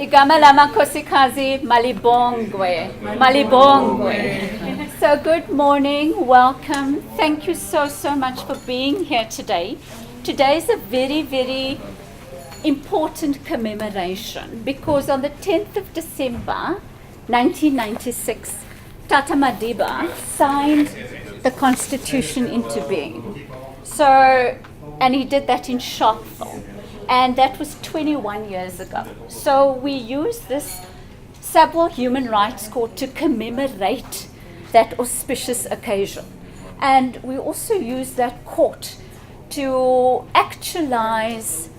Igama lama kosikazi malibongwe. Malibongwe. So good morning, welcome. Thank you so much for being here today. Today is a very important commemoration because on the 10th of December 1996, Tata Madiba signed the Constitution into being. So, and he did that in Sharpeville. And that was 21 years ago. So we use this Sabwa Human Rights Court to commemorate that auspicious occasion. And we also use that court to actualize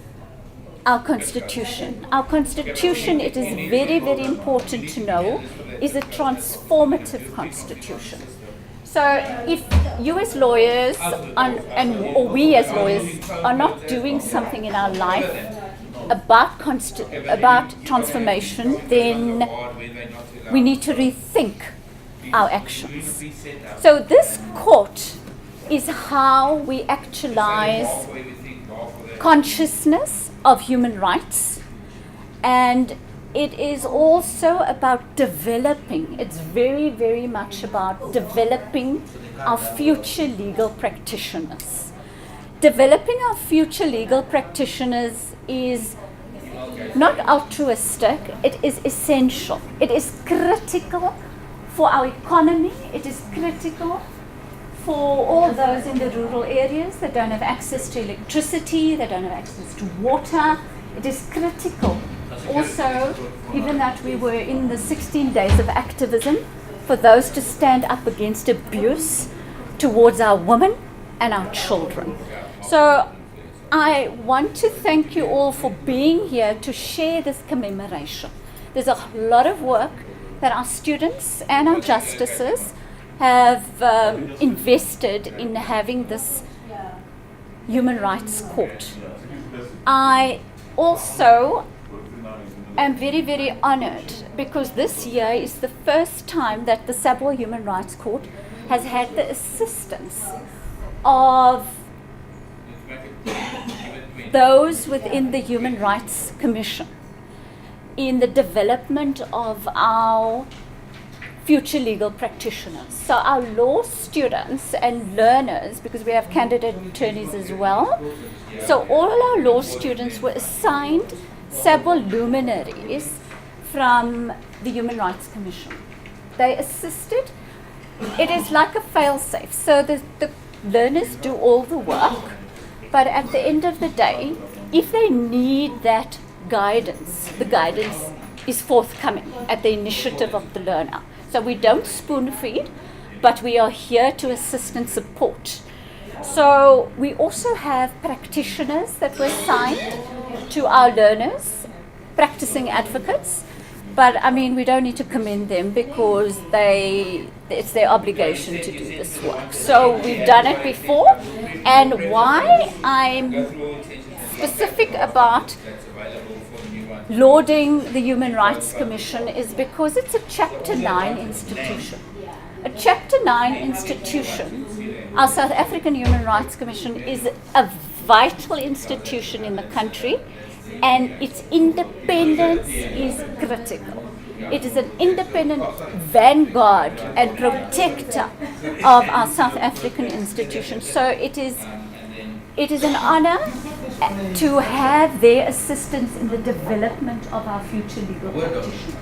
our Constitution. Our Constitution, it is very important to know, is a transformative Constitution. So if you as lawyers or we as lawyers are not doing something in our life about transformation, then we need to rethink our actions. So this court is how we actualize consciousness of human rights, and it is also about developing, it's very much about developing our future legal practitioners. Developing our future legal practitioners is not altruistic, it is essential. It is critical for our economy, it is critical for all those in the rural areas that don't have access to electricity, that don't have access to water. It is critical also, given that we were in the 16 days of activism, for those to stand up against abuse towards our women and our children. So I want to thank you all for being here to share this commemoration. There's a lot of work that our students and our justices have invested in having this human rights court. I also am very honored because this year is the first time that the Sabwa Human Rights Court has had the assistance of those within the Human Rights Commission in the development of our future legal practitioners. So our law students and learners, because we have candidate attorneys as well, so all our law students were assigned several luminaries from the Human Rights Commission. They assisted. It is like a fail-safe. So the learners do all the work, but at the end of the day, if they need that guidance, the guidance is forthcoming at the initiative of the learner. So we don't spoon feed, but we are here to assist and support. So we also have practitioners that were assigned to our learners, practicing advocates, but I mean we don't need to commend them because it's their obligation to do this work. So we've done it before, and why I'm specific about lauding the Human Rights Commission is because it's a Chapter 9 institution. A Chapter 9 institution, our South African Human Rights Commission, is a vital institution in the country, and its independence is critical. It is an independent vanguard and protector of our South African institution. So it is an honor to have their assistance in the development of our future legal practitioners.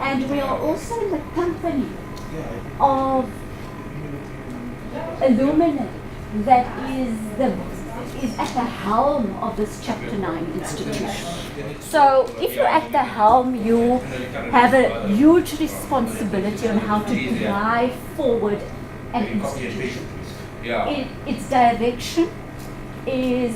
And we are also in the company of a luminary that is at the helm of this Chapter 9 institution. So if you're at the helm, you have a huge responsibility on how to drive forward an institution. Its direction is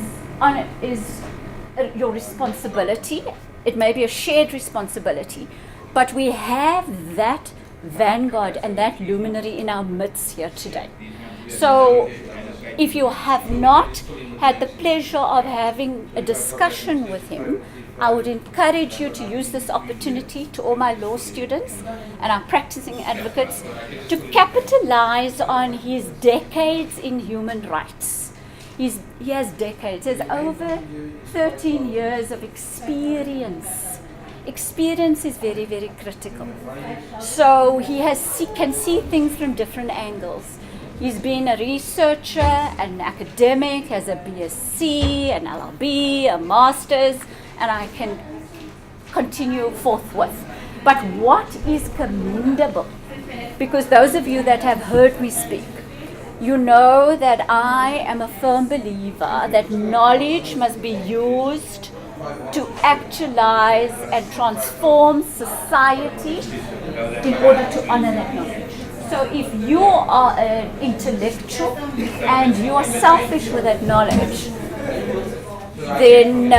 your responsibility. It may be a shared responsibility, but we have that vanguard and that luminary in our midst here today. So if you have not had the pleasure of having a discussion with him, I would encourage you to use this opportunity, to all my law students and our practicing advocates, to capitalize on his decades in human rights. He has decades, he has over 13 years of experience experience is very, very critical. So he can see things from different angles. He's been a researcher, an academic, has a BSc, an LLB, a master's, and I can continue forthwith. But what is commendable, because those of you that have heard me speak, you know that I am a firm believer that knowledge must be used to actualize and transform society in order to honor that knowledge. So if you are an intellectual and you are selfish with that knowledge, then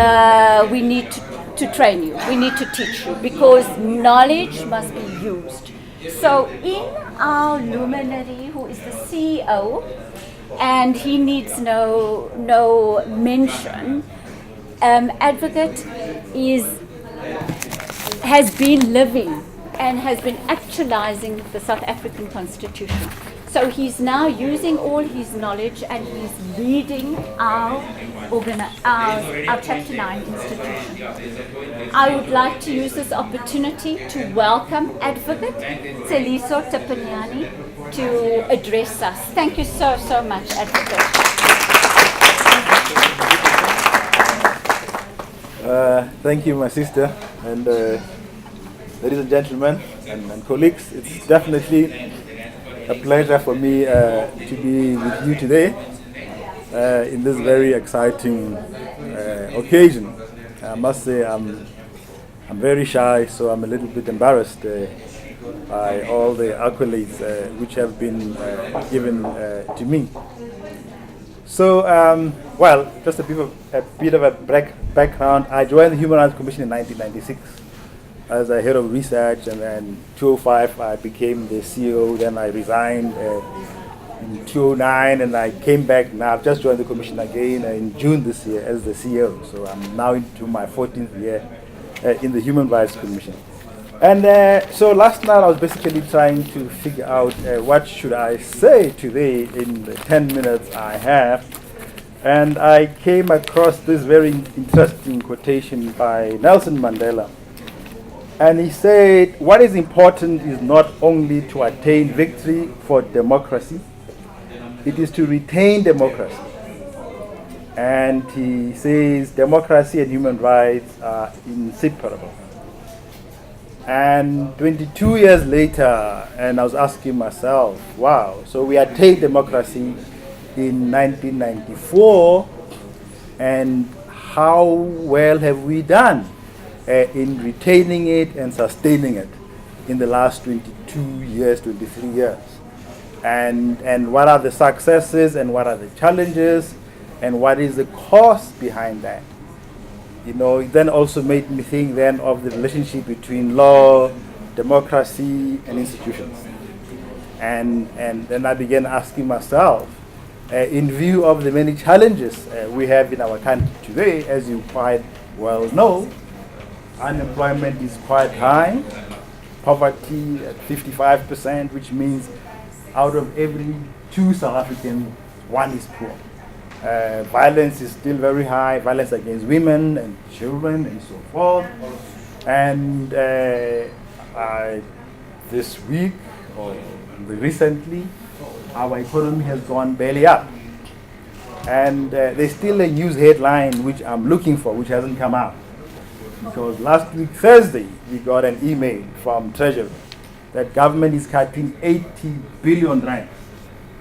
we need to train you, we need to teach you, because knowledge must be used. So in our Luminary, who is the CEO, and he needs no mention, Advocate has been living and has been actualizing the South African Constitution. So he's now using all his knowledge and he's leading our Chapter 9 institution. I would like to use this opportunity to welcome Advocate Tseliso Thipanyane to address us. Thank you so much, Advocate. Thank you, my sister, and ladies and gentlemen and colleagues. It's definitely a pleasure for me to be with you today in this very exciting occasion. I must say I'm very shy, so I'm a little bit embarrassed by all the accolades which have been given to me. So, well, just a bit of a background. I joined the Human Rights Commission in 1996 as a head of research, and then in 2005 I became the CEO. Then I resigned in 2009, and I came back. Now I've just joined the commission again in June this year as the CEO. So I'm now into my 14th year in the Human Rights Commission. And so last night I was basically trying to figure out what should I say today in the 10 minutes I have. And I came across this very interesting quotation by Nelson Mandela. And he said, what is important is not only to attain victory for democracy, it is to retain democracy. And he says democracy and human rights are inseparable. And 22 years later, and I was asking myself, wow, so we attained democracy in 1994, and how well have we done in retaining it and sustaining it in the last 22 years, 23 years? And what are the successes and what are the challenges and what is the cost behind that? You know, it then also made me think then of the relationship between law, democracy, and institutions. And then I began asking myself, in view of the many challenges we have in our country today, as you quite well know, unemployment is quite high, poverty at 55%, which means out of every 2 South Africans, 1 is poor. Violence is still very high, violence against women and children and so forth. And this week, or recently, our economy has gone belly up. And there's still a news headline which I'm looking for, which hasn't come out. Because last week, Thursday, we got an email from Treasury that government is cutting 80 billion rand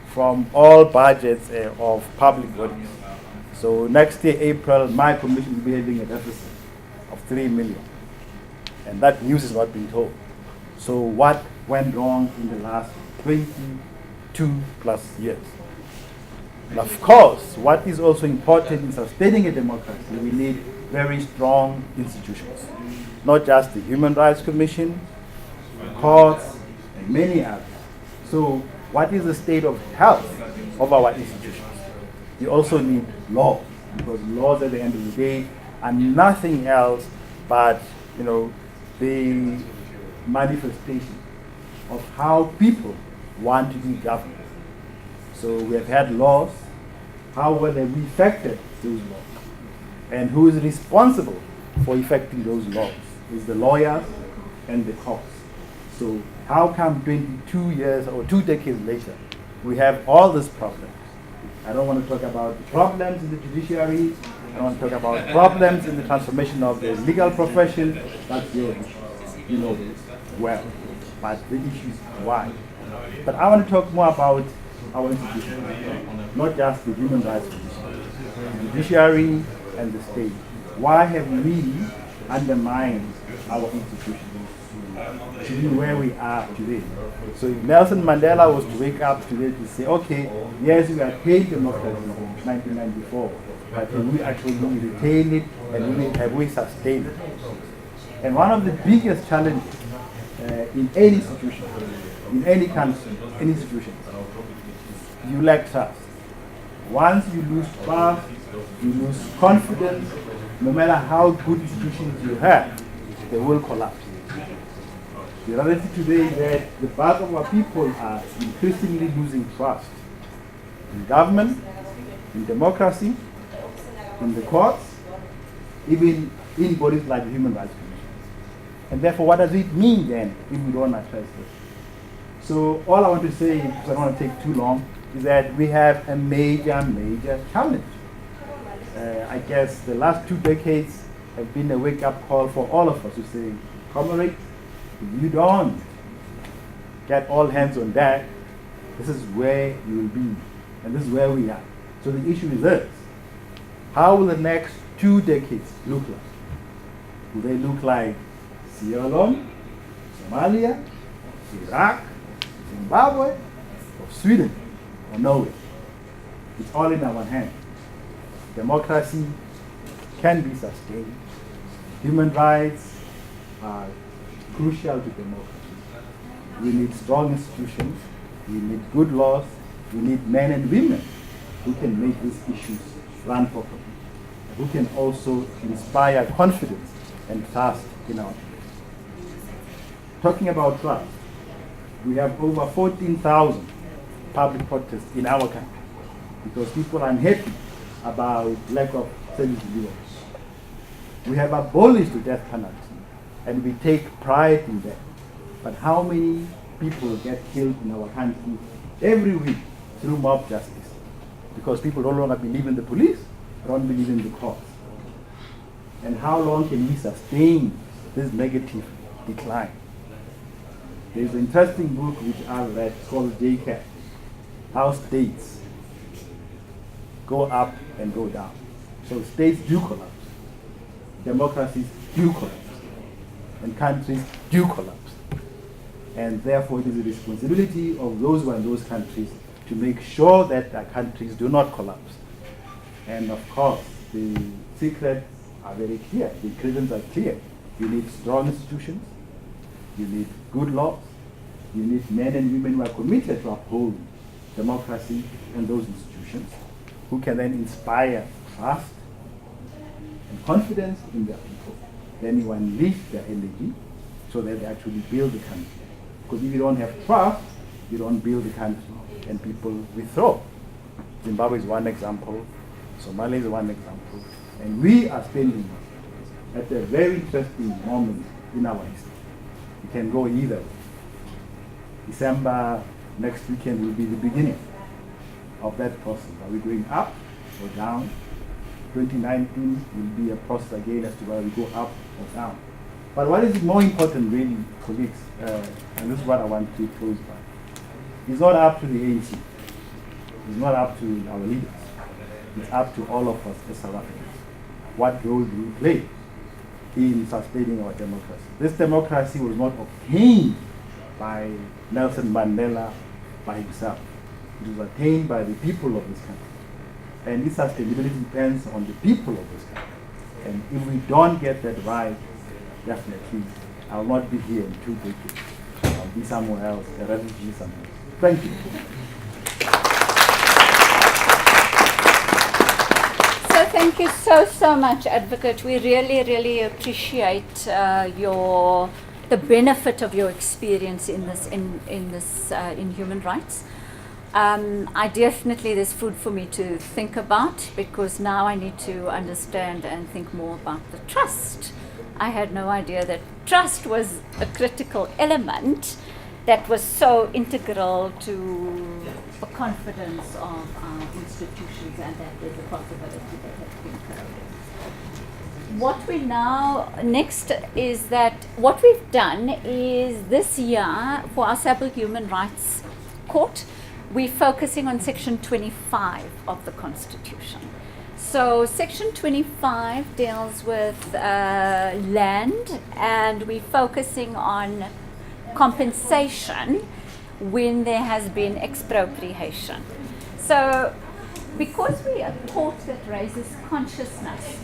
from all budgets of public bodies. So next year, April, my commission will be having a deficit of 3 million. And that news is not being told. So what went wrong in the last 22 plus years? And of course, what is also important in sustaining a democracy, we need very strong institutions. Not just the Human Rights Commission, the courts, and many others. So what is the state of health of our institutions? We also need law, because laws at the end of the day are nothing else but, you know, the manifestation of how people want to be governed. So we have had laws. How well have we effected those laws? And who is responsible for effecting those laws? is the lawyers and the courts. So how come 22 years or 2 decades later, we have all these problems? I don't want to talk about the problems in the judiciary. I don't want to talk about problems in the transformation of the legal profession. That's your issue. You know this well. But the issue is why. But I want to talk more about our institutions, not just the human rights commission, the judiciary and the state. Why have we undermined our institutions to be where we are today? So if Nelson Mandela was to wake up today to say, okay, yes, we attained democracy in 1994, but have we actually retained it and have we sustained it? And one of the biggest challenges in any institution, in any country, any institution, you lack trust. Once you lose trust, you lose confidence, no matter how good institutions you have, they will collapse. The reality today is that the bulk of our people are increasingly losing trust in government, in democracy, in the courts, even in bodies like the Human Rights Commission. And therefore, what does it mean then if we don't address this? So all I want to say, because I don't want to take too long, is that we have a major, major challenge. I guess the last 2 decades have been a wake-up call for all of us to say, comrades, if you don't get all hands on deck, this is where you will be, and this is where we are. So the issue is this: how will the next 2 decades look like? Will they look like Sierra Leone, Somalia, Iraq, Zimbabwe, or Sweden, or Norway? It's all in our hands. Democracy can be sustained. Human rights are crucial to democracy. We need strong institutions, we need good laws, we need men and women who can make these issues run properly, who can also inspire confidence and trust in our people. Talking about trust, we have over 14,000 public protests in our country because people are unhappy about lack of service delivery. We have abolished the death penalty, and we take pride in that. But how many people get killed in our country every week through mob justice? Because people no longer believe in the police, don't believe in the courts. And how long can we sustain this negative decline? There's an interesting book which I read called JCAT, How States Go Up and Go Down. So states do collapse, democracies do collapse, and countries do collapse. And therefore it is the responsibility of those who are in those countries to make sure that their countries do not collapse. And of course, the secrets are very clear, the ingredients are clear. You need strong institutions, you need good laws, you need men and women who are committed to uphold democracy and those institutions, who can then inspire trust and confidence in their people. Then you unleash their energy so that they actually build the country. Because if you don't have trust, you don't build the country, and people withdraw. Zimbabwe is one example, Somalia is one example, and we are standing at a very interesting moment in our history. It can go either way. December next weekend will be the beginning of that process. Are we going up or down? 2019 will be a process again as to whether we go up or down. But what is more important really, colleagues, and this is what I want to close by, it's not up to the ANC. It's not up to our leaders. It's up to all of us as South Africans. What role do we play in sustaining our democracy? This democracy was not obtained by Nelson Mandela by himself. It was attained by the people of this country. And its sustainability depends on the people of this country. And if we don't get that right, definitely, I will not be here in 2 decades. I'll be somewhere else, a refugee somewhere else. Thank you. So thank you so much, Advocate. We really appreciate the benefit of your experience in human rights. I definitely, there's food for me to think about, because now I need to understand and think more about the trust I had no idea that trust was a critical element that was so integral to the confidence of our institutions, and that there's a possibility that has been corroded. What we now, next is that what we've done is this year for our Sable Human Rights Court, we're focusing on Section 25 of the Constitution. So Section 25 deals with land, and we're focusing on compensation when there has been expropriation. So because we are a court that raises consciousness,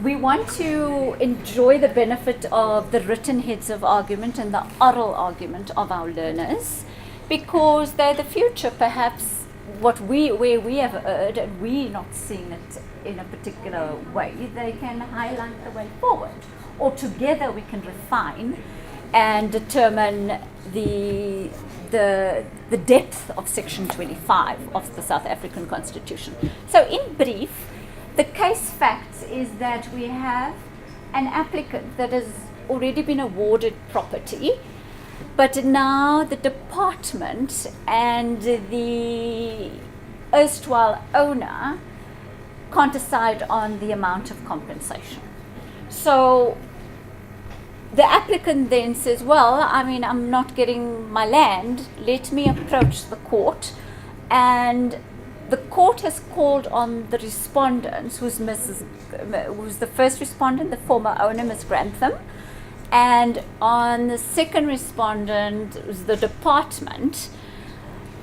we want to enjoy the benefit of the written heads of argument and the oral argument of our learners, because they're the future. Perhaps where we have erred and we're not seeing it in a particular way, they can highlight the way forward, or together we can refine and determine the depth of Section 25 of the South African Constitution. So in brief, the case facts is that we have an applicant that has already been awarded property, but now the department and the erstwhile owner can't decide on the amount of compensation. So the applicant then says, well, I mean, I'm not getting my land, let me approach the court. And the court has called on the respondents, who's the first respondent, the former owner, Ms. Grantham, and on the second respondent was the department,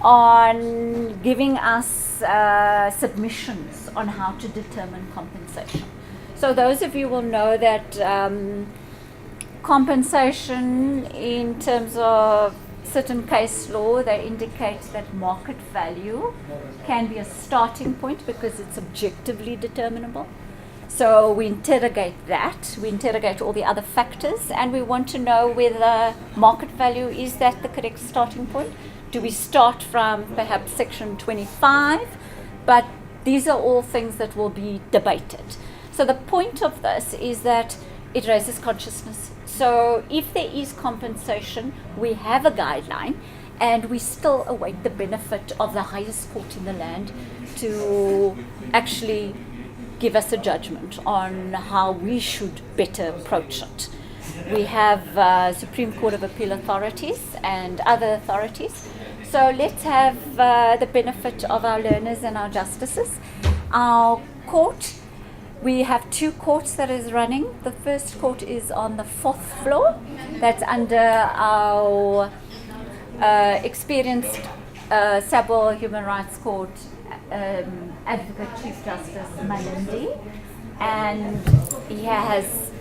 on giving us submissions on how to determine compensation. So those of you will know that compensation in terms of certain case law, they indicate that market value can be a starting point because it's objectively determinable. So we interrogate that, we interrogate all the other factors, and we want to know whether market value, is that the correct starting point? Do we start from perhaps Section 25? But these are all things that will be debated. So the point of this is that it raises consciousness. So if there is compensation, we have a guideline, and we still await the benefit of the highest court in the land to actually give us a judgment on how we should better approach it. We have Supreme Court of Appeal authorities and other authorities. So let's have the benefit of our learners and our justices. Our court, we have two courts that is running. The first court is on the 4th floor. That's under our experienced Sable Human Rights Court Advocate Chief Justice Malindi, and he has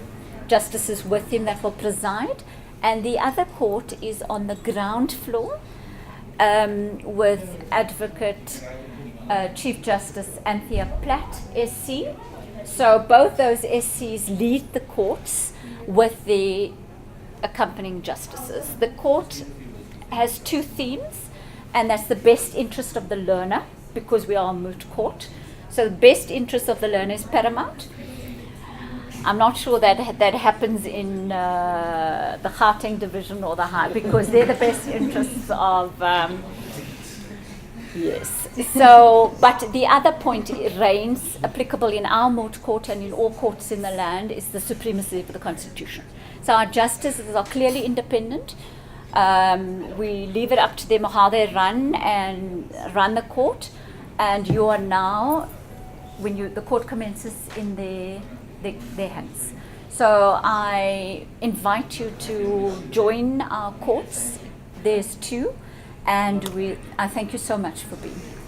justices with him that will preside. And the other court is on the ground floor with Advocate Chief Justice Anthea Platt, SC. So both those SCs lead the courts with the accompanying justices. The court has two themes, and that's the best interest of the learner, because we are a moot court. So the best interest of the learner is paramount. I'm not sure that happens in the Gauteng division or the High, because they're the best interests of, yes. So, but the other point reigns, applicable in our moot court and in all courts in the land, is the supremacy of the Constitution. So our justices are clearly independent. We leave it up to them how they run the court, and you are now, when the court commences, in their hands. So I invite you to join our courts. There's two, and I thank you so much for being here.